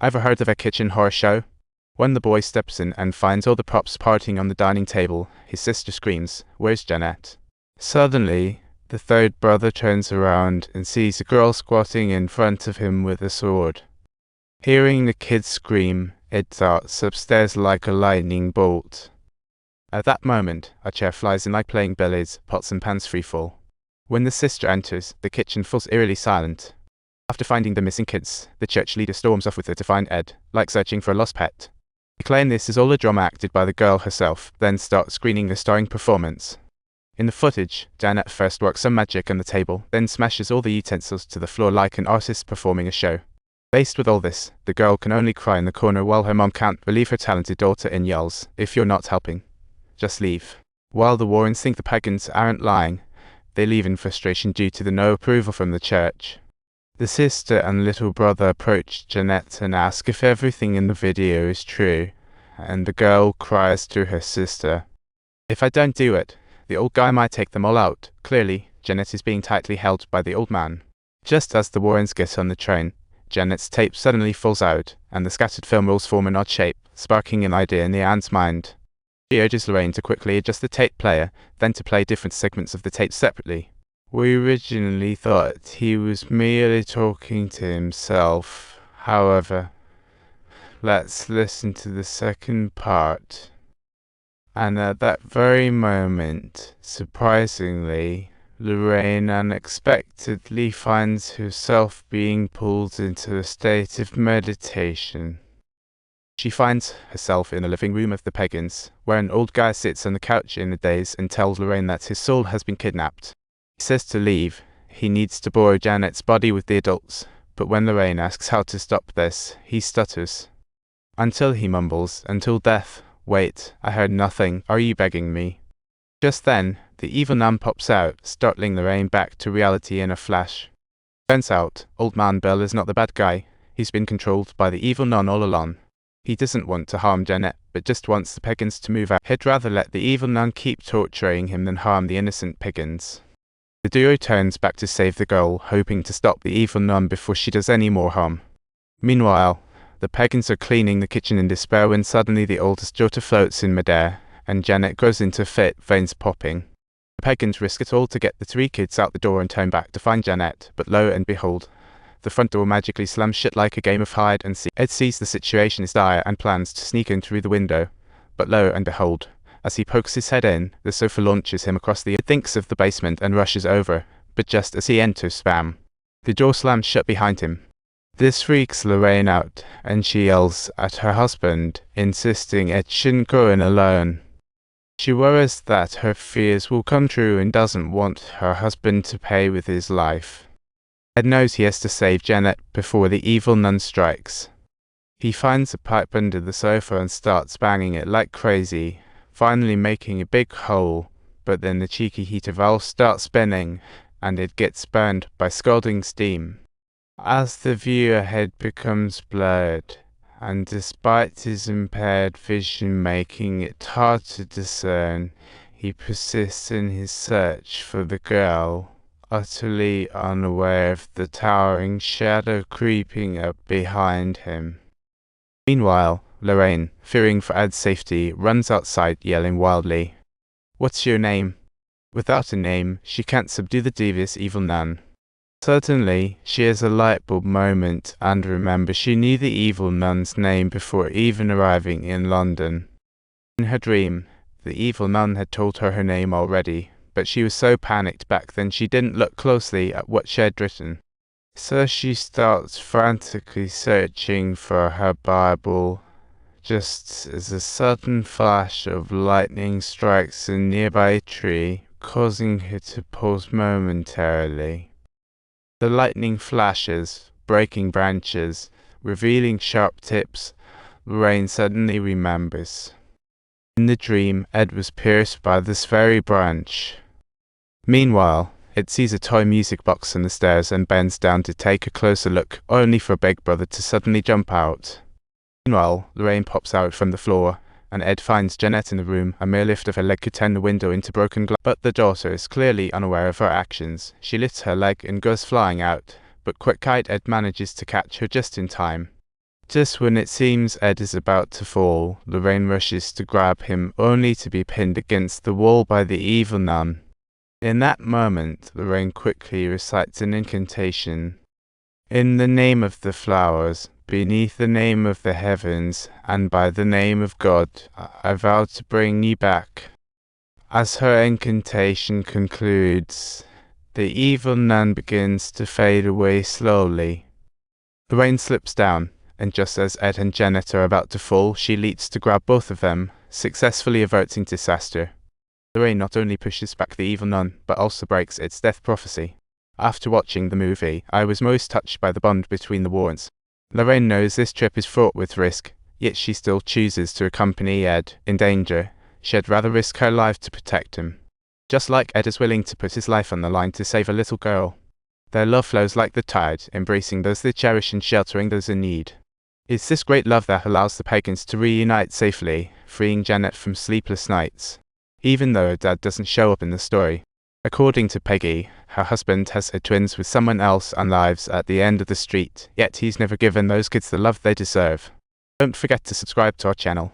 Ever heard of a kitchen horror show? When the boy steps in and finds all the props partying on the dining table, his sister screams, "Where's Jeanette?" Suddenly, the third brother turns around and sees a girl squatting in front of him with a sword. Hearing the kid scream, Ed darts upstairs like a lightning bolt. At that moment, a chair flies in like playing billiards, pots and pans free fall. When the sister enters, the kitchen falls eerily silent. After finding the missing kids, the church leader storms off with her to find Ed, like searching for a lost pet. They claim this is all a drama acted by the girl herself, then start screening the starring performance. In the footage, Janet first works some magic on the table, then smashes all the utensils to the floor like an artist performing a show. Faced with all this, the girl can only cry in the corner while her mom can't believe her talented daughter and yells, "If you're not helping, just leave." While the Warrens think the pagans aren't lying, they leave in frustration due to the no approval from the church. The sister and little brother approach Jeanette and ask if everything in the video is true, and the girl cries to her sister, "If I don't do it, the old guy might take them all out." Clearly, Jeanette is being tightly held by the old man. Just as the Warrens get on the train, Janet's tape suddenly falls out, and the scattered film rolls form an odd shape, sparking an idea in the aunt's mind. She urges Lorraine to quickly adjust the tape player, then to play different segments of the tape separately. "We originally thought he was merely talking to himself. However, let's listen to the second part." And at that very moment, surprisingly, Lorraine unexpectedly finds herself being pulled into a state of meditation. She finds herself in the living room of the pagans, where an old guy sits on the couch in a daze and tells Lorraine that his soul has been kidnapped. He says to leave. He needs to borrow Janet's body with the adults, but when Lorraine asks how to stop this, he stutters. Until he mumbles, "Until death. Wait, I heard nothing. Are you begging me?" Just then, the evil nun pops out, startling Lorraine back to reality in a flash. Turns out, Old Man Bill is not the bad guy. He's been controlled by the evil nun all along. He doesn't want to harm Janet, but just wants the pagans to move out. He'd rather let the evil nun keep torturing him than harm the innocent pagans. The duo turns back to save the girl, hoping to stop the evil nun before she does any more harm. Meanwhile, the pagans are cleaning the kitchen in despair when suddenly the oldest daughter floats in midair, and Janet goes into a fit, veins popping. The pagans risk it all to get the three kids out the door and turn back to find Janet, but lo and behold, the front door magically slams shut like a game of hide and seek. Ed sees the situation is dire and plans to sneak in through the window, but lo and behold, as he pokes his head in, the sofa launches him across the. Ed thinks of the basement and rushes over, but just as he enters, spam, the door slams shut behind him. This freaks Lorraine out, and she yells at her husband, insisting Ed shouldn't go in alone. She worries that her fears will come true and doesn't want her husband to pay with his life. Ed knows he has to save Janet before the evil nun strikes. He finds a pipe under the sofa and starts banging it like crazy, finally making a big hole, but then the cheeky heater valve starts spinning, and it gets burned by scalding steam. As the view ahead becomes blurred, and despite his impaired vision making it hard to discern, he persists in his search for the girl, utterly unaware of the towering shadow creeping up behind him. Meanwhile, Lorraine, fearing for Ed's safety, runs outside yelling wildly, "What's your name?" Without a name, she can't subdue the devious evil nun. Suddenly, she has a light bulb moment and remembers she knew the evil nun's name before even arriving in London. In her dream, the evil nun had told her name already, but she was so panicked back then she didn't look closely at what she had written. So she starts frantically searching for her Bible, just as a sudden flash of lightning strikes a nearby tree, causing her to pause momentarily. The lightning flashes, breaking branches, revealing sharp tips. Lorraine suddenly remembers. In the dream, Ed was pierced by this very branch. Meanwhile, Ed sees a toy music box on the stairs and bends down to take a closer look, only for Big Brother to suddenly jump out. Meanwhile, Lorraine pops out from the floor, and Ed finds Jeanette in the room. A mere lift of her leg could turn the window into broken glass. But the daughter is clearly unaware of her actions. She lifts her leg and goes flying out, but quick-eyed Ed manages to catch her just in time. Just when it seems Ed is about to fall, Lorraine rushes to grab him, only to be pinned against the wall by the evil nun. In that moment, Lorraine quickly recites an incantation. In the name of the flowers, beneath the name of the heavens, and by the name of God, I vow to bring you back. As her incantation concludes, the evil nun begins to fade away slowly. Lorraine slips down, and just as Ed and Janet are about to fall, she leaps to grab both of them, successfully averting disaster. Lorraine not only pushes back the evil nun, but also breaks its death prophecy. After watching the movie, I was most touched by the bond between the Warrens. Lorraine knows this trip is fraught with risk, yet she still chooses to accompany Ed in danger. She'd rather risk her life to protect him. Just like Ed is willing to put his life on the line to save a little girl. Their love flows like the tide, embracing those they cherish and sheltering those in need. It's this great love that allows the pagans to reunite safely, freeing Janet from sleepless nights, even though her dad doesn't show up in the story. According to Peggy, her husband has had twins with someone else and lives at the end of the street, yet he's never given those kids the love they deserve. Don't forget to subscribe to our channel.